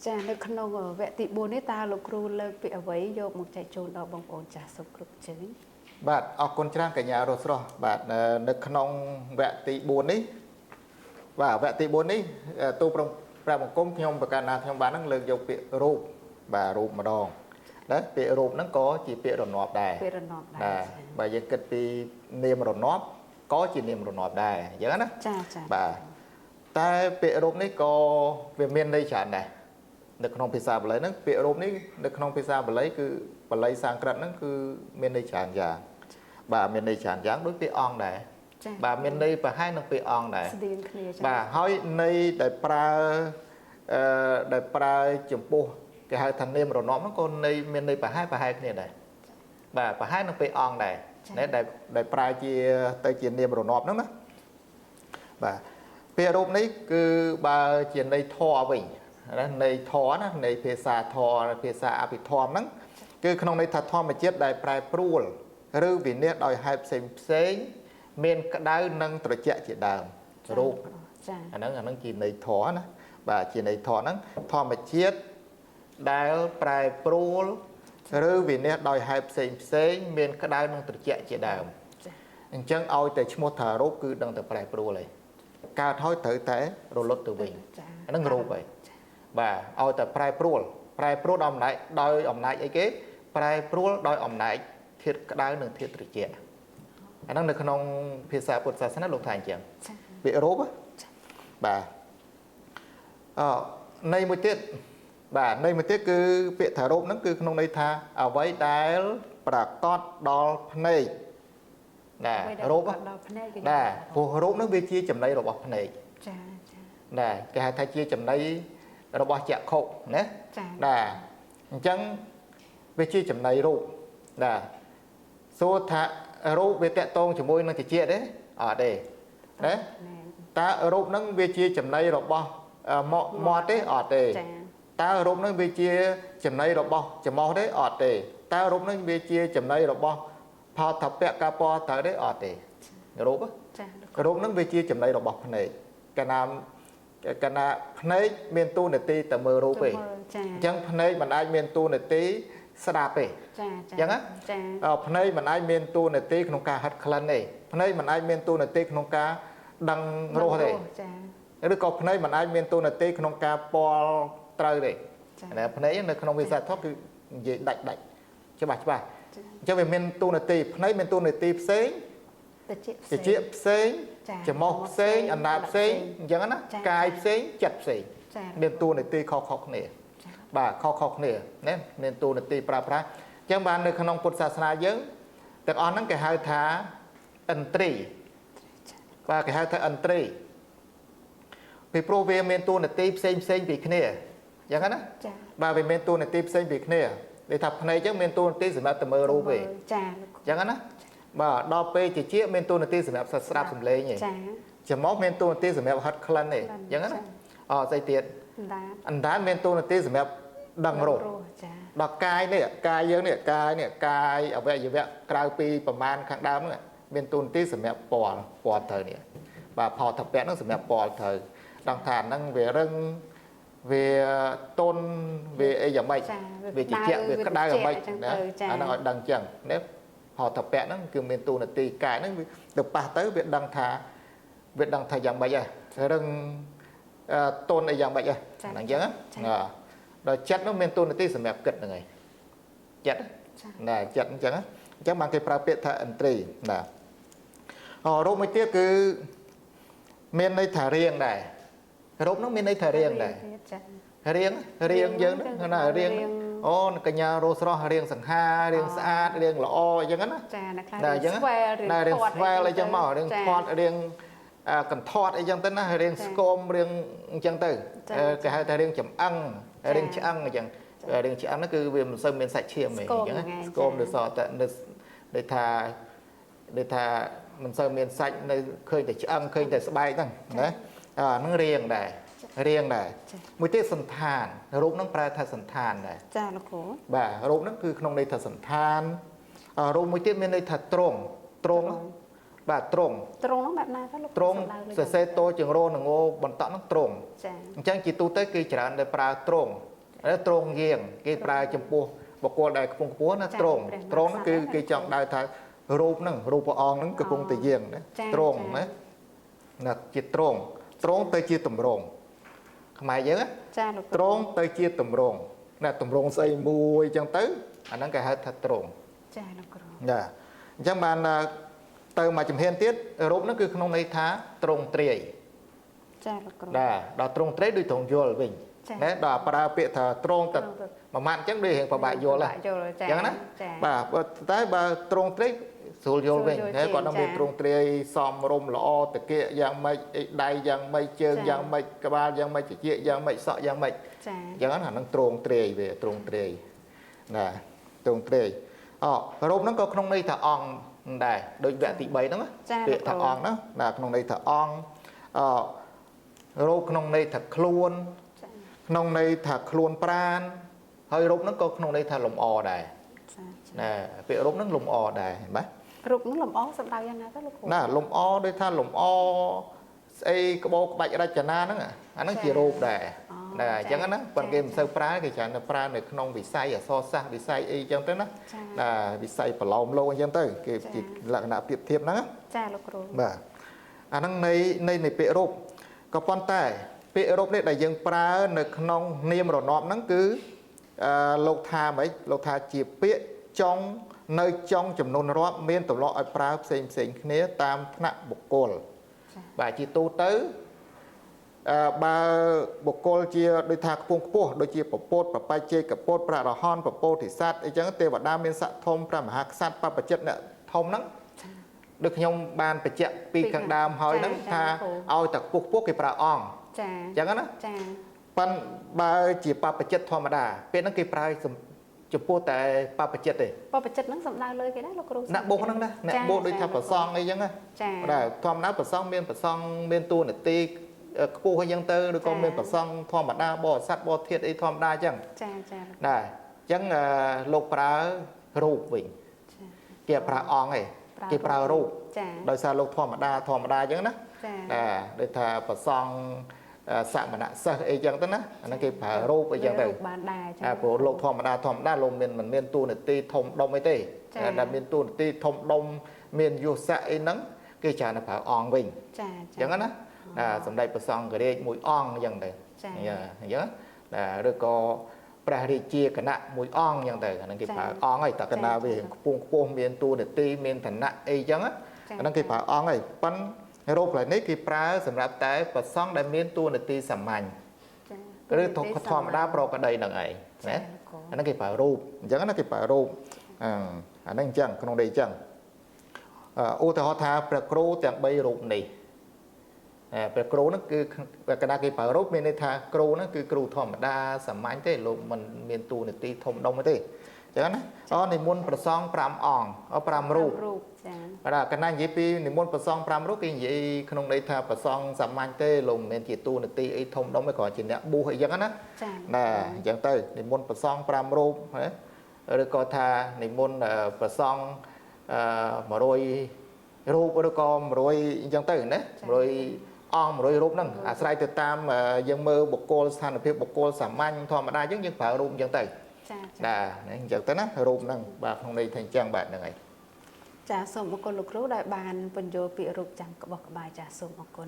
ចានៅក្នុងវគ្គទី4នេះតើលោកគ្រូលើកពីអ្វីយកមកចែកជូនដល់បងប្អូនចាស់សូមគ្រប់ជើញបាទអរគុណច្រើនកញ្ញារស់ស្រស់បាទនៅក្នុងវគ្គទី4នេះបាទវគ្គទី4នេះទូប្រាប់បង្គំខ្ញុំប្រកាសណាខ្ញុំបាននឹងលើកយកពាក្យរូបបាទរូបម្ដងណាពាក្យរូបហ្នឹងក៏ជាពាក្យរណបដែរពាក្យរណបដែរបាទយើងគិតពីនាមរណបក៏ជានាមរណបដែរអញ្ចឹងណាចាបាទតែពាក្យរូបនេះក៏វាមានន័យច្រើនដែរនៅក្នុងភាសាបាលីហ្នឹងពាក្យរូបនេះនៅក្នុងភាសាបាលីគឺបាលីសំស្ក្រឹតហ្នឹងគឺមានន័យច្រើនយ៉ាងបាទមានន័យច្រើនយ៉ាងដូចពាក្យអង្គដែរបាទមានន័យប្រហែលនឹងពាក្យអង្គដែរស្តៀងគ្នាចាបាទហើយន័យដែលប្រើចំពោះគេហៅថានាមរណបហ្នឹងក៏មានន័យប្រហែលគ្នាដែរបាទប្រហែលនឹងពាក្យអង្គដែរដែលប្រើទៅជានាមរណបហ្នឹងណាបាទពាក្យរូបនេះគឺបើជាន័យធម៌វិញណាន័យធម៌ណាន័យភាសាធម៌ភាសាអភិធម្មហ្នឹងគឺក្នុងន័យថាធម្មជាតិដែលប្រែប្រួលឬវិនិច្ឆ័យដោយហេតុផ្សេងមានក្តៅនិងត្រជាក់ជាដើមរូបចាអាហ្នឹងជាន័យធម៌ណាបាទជាន័យធម៌ហ្នឹងធម្មជាតិដែលប្រែប្រួលឬវិនិច្ឆ័យដោយហេតុផ្សេងមានក្តៅនិងត្រជាក់ជាដើមអញ្ចឹងឲ្យតែឈ្មោះថារូបគឺដឹងតែប្រែប្រួលហើយកើតហើយត្រូវតែរលត់ទៅវិញអាហ្នឹងរូបហើយបាទឲ្យតែប្រែប្រួលដោយអំណាចអីគេប្រែប្រួលដោយអំណាចធាតុក្តៅនិងធាតុត្រជាក់អាហ្នឹងនៅក្នុងភាសាពុទ្ធសាសនាលោកថាអញ្ចឹងពាក្យរូបបាទន័យមួយទៀតបាទន័យមួយទៀតគឺពាក្យថារូបហ្នឹងគឺក្នុងន័យថាអ្វីដែលប្រកបដល់ភ្នែកណារូបដល់ភ្នែកណាព្រោះរូបហ្នឹងវាជាចំណីរបស់ភ្នែកចាណាគេហៅថាជាចំណីរបស់ចក្ខុណាណាអញ្ចឹងវាជាចំណីរូបណាសួរថារូបវាតកតងជាមួយនឹងតិចទេអត់ទេណាតើរូបហ្នឹងវាជាចំណីរបស់មាត់ទេអត់ទេតើរូបហ្នឹងវាជាចំណីរបស់ច្រមុះទេអត់ទេតើរូបហ្នឹងវាជាចំណីរបស់ផលថពៈកពតើទេអត់ទេរូបហ្នឹងវាជាចំណីរបស់ភ្នែកកាលណាភ្នែកមានតួនាទីតែមើលរូបទេអញ្ចឹងភ្នែកមិនអាចមានតួនាទីស្ដាប់ទេអញ្ចឹងភ្នែកមិនអាចមានតួនាទីក្នុងការហិតក្លិនទេភ្នែកមិនអាចមានតួនាទីក្នុងការដឹងរសទេឬក៏ភ្នែកមិនអាចមានតួនាទីក្នុងការពាល់ត្រូវទេភ្នែកនៅក្នុងវិស័យធម៌គឺនិយាយដាច់ច្បាស់អញ្ចឹងវាមានតួនាទីភ្នែកមានតួនាទីផ្សេងតិចផ្សេងច្រមុះផ្សេងអណ្ដាតផ្សេងអញ្ចឹងណាកាយផ្សេងចិត្តផ្សេងមានតួនាទីខុសគ្នាបាទខុសគ្នាណាមានតួនាទីប្រើប្រាស់អញ្ចឹងបាននៅក្នុងពុទ្ធសាសនាយើងទាំងអស់ហ្នឹងគេហៅថាឥន្ទ្រីបាទគេហៅថាឥន្ទ្រីពីព្រោះវាមានតួនាទីផ្សេងពីគ្នាអញ្ចឹងណាបាទវាមានតួនាទីផ្សេងពីគ្នាដូចថាភ្នែកអញ្ចឹងមានតួនាទីសម្រាប់តែមើលរូបទេអញ្ចឹងណាបាទដល់ពេលជាមានតួនាទីសម្រាប់ស្ដាប់សំឡេងទេច្រមុះមានតួនាទីសម្រាប់ហិតក្លិនទេអញ្ចឹងណាស្អីទៀតអណ្ដាតមានតួនាទីសម្រាប់ដឹងរសដល់កាយនេះកាយយើងនេះកាយអវយវៈក្រៅពីប្រមាណខាងដើមហ្នឹងមានតួនាទីសម្រាប់ពណ៌ត្រូវនេះបាទផលថពៈហ្នឹងសម្រាប់ពណ៌ត្រូវដឹងថាហ្នឹងវារឹងវាទន់វាអីយ៉ាងម៉េចវាជាវាក្តៅយ៉ាងម៉េចណាអាហ្នឹងឲ្យដឹងអញ្ចឹងណាផលថពៈហ្នឹងគឺមានតួនាទីកាយហ្នឹងទៅប៉ះទៅវាដឹងថាយ៉ាងម៉េចហើយរឹងទន់អីយ៉ាងម៉េចហ្នឹងអញ្ចឹងដល់ចិត្តនោះមានតួនាទីសម្រាប់គិតហ្នឹងហើយចិត្តណាចិត្តអញ្ចឹងបានគេប្រើពាក្យថាឥន្ទ្រីណារូបមួយទៀតគឺមានន័យថារៀងដែររូបហ្នឹងមានន័យថារៀងដែររៀងយើងហ្នឹងណារៀងអូកញ្ញារស់ស្រស់រៀងសង្ហារៀងស្អាតរៀងល្អអញ្ចឹងណាចាណាខ្លះរៀងស្វែលរៀងស្វែលអីចឹងមករៀងធាត់រៀងកន្ធាត់អីចឹងទៅណារៀងស្គមរៀងអញ្ចឹងទៅគេហៅថារៀងចំអឹងរៀងឆ្អឹងអញ្ចឹងរៀងឆ្អឹងហ្នឹងគឺវាមិនសូវមានសាច់ឈាមទេអញ្ចឹងស្គមដោយសារតែដូចថាមិនសូវមានសាច់នៅឃើញតែឆ្អឹងឃើញតែស្បែកហ្នឹងណាហ្នឹងរៀងដែរមួយទៀតសន្តានរូបហ្នឹងប្រែថាសន្តានដែរចាលោកគ្រូបាទរូបហ្នឹងគឺក្នុងន័យថាសន្តានរូបមួយទៀតមានន័យថាទ្រង់បាទទ្រង់ហ្នឹងបែបណាទៅលោកទ្រង់សរសេរតូចជាងរនឹងងបន្តក់ហ្នឹងទ្រង់ចាអញ្ចឹងជាទូទៅគេច្រើនតែប្រើទ្រង់ trông giềng cái prai chấm pu bọc cô đại cung cua nó trông nó cái chọn đại thay rụp vào ong nó cái cung từ giềng đấy trông đấy là chỉ trông tới chia tầm rồng mày nhớ trông tới chia tầm rồng là tầm rồng xây mùi chẳng tới anh nó cái hơi thật trông dạ chẳng bàn từ mà chấm hiên tiết rụp nó cứ không này thá trông trì đó trông trì đôi thùng vô bình đấy đó para bịa thà trông tật mà mặn chắc đi hiện vào bãi vô là chẳng đó bà tới bà trông trì sủi vô bình thế còn nó bị trông trì xòm rôm lọ từ kia giang mây đầy giang mây chân giang mây cả ba giang mây chỉ chia giang mây sọ giang mây chẳng đó là nó trông trì về trông trì nè trông trì rôm nó có không đây thà ong đây đôi vẹn tị bấy đó việc thà ong đó là không đây thà ong rôm không đây thà khuôn nông này thà khuôn pran hơi rút nó có nông này thà lồng ò đây nè việc rút nó lồng ò đây mấy rút nó lồng ò sắp đauยังไงก็ลูกnè lồng ò đây thà lồng ò ấy cái bộ bạch ra chả na đó anh nó chỉ rút đây nè chẳng nó còn game sơ pran cái chả là pran này nông bị say ở so sa bị say ấy chẳng tới nó là bị say phải lồng lâu chẳng tới cái chỉ là nạp tiệp thiệp nó bà anh này bị rút có quan tài bị rốt này đại dương pra nơi nông niêm rồi nọm nó cứ lộc tha chỉ biết trong nơi trong chấm nôn rót miên tổ lọ pra xem kia tam nặng bộc cồn và chỉ tu tới ba bộc cồn chia đôi thà cuồng cua đôi chia bộc bột và pai chê cặp bột pra đỏ hon bộc bột thì sát ấy chẳng tê và đam miên sạ thông pra mà hạt sát pa bạch chất nè thông nắng được nhung ban bạch chất pi càng đam hỏi nắng tha ao tặc cuốc cái pra ong chẳng hạn á, pan ba chỉ pa bạch chất thom đà, bên nó cái prai chụp po tại pa bạch chất đấy. Pa bạch chất nó sầm đauเลยcái đó là cô. Nè bố nó đó, nè bố đôi tháp bờ song ấy chẳng á. Đây thom đá bờ song bên tu nè ti, cô hay dân tư đôi con bên bờ song thom đá bò sắt bò thiệt ấy thom đá chẳng. Đây chẳng lục pra rụp vịnh, kia pra ong ấy, kia pra rụp. Đôi sao lục thom đá chẳng đó. Đây đôi thà bờ song sạ mà đã sơ ấy chẳng tới nó cái phải rô ấy chẳng tới bộ lô thom đa lô mình miền tu này ti thông đông ấy tê là miền tu này ti thông đông miền du sạ ấy nắng cái trà là phải ong bình chẳng á sầm đây bờ sông cái đây mùi ong chẳng tới nhớ là được có pra đi chia cái nạ mùi ong chẳng tới nó cái phải ong ấy ta cái nào về buông miền tu này ti miền thành nạ ấy chẳng á nó cái phải ong ấy bắn rốt lại nấy cái pra sầm rạp té và xong đại miên tu là ti sầm mảnh cái thuộc thom đá pro cái đây là ngày nè anh cái phải rụp chẳng nó cái phải rụp anh đang chẳng không đây chẳng ô tô họ tha pro chẳng bay rụp này pro nó cứ cái đa cái phải rụp miền này tha pro nó cứ pro thom đá sầm mảnh thế lục mình miền tu là ti thông đông thế chẳng á đó này muốn pro xong pram ong ở pram rụp là cái này gì niệm môn Phật pram rút cái gì không đây tha Phật sắm mạnh tê lồng men chỉ tu nè ti ấy thông đóng mới có chỉ nè bu hay giống á nè giống tới niệm môn Phật pram rút rồi có tha niệm môn Phật mà rồi rút rồi có rồi giống tới nè rồi ong rồi rút nâng sai từ tam dân mơ bộc cô san phía bộc cô sắm mạnh thò mà đa chứ nhưng phải rút giống tới nè giống tới nè rút nâng bà không đây thành trang bạn nàyចាសូមអរគុណលោកគ្រូដែលបានបញ្យល់ពាក្យរូបចាំក្បោះក្បាយចាសូមអរគុណ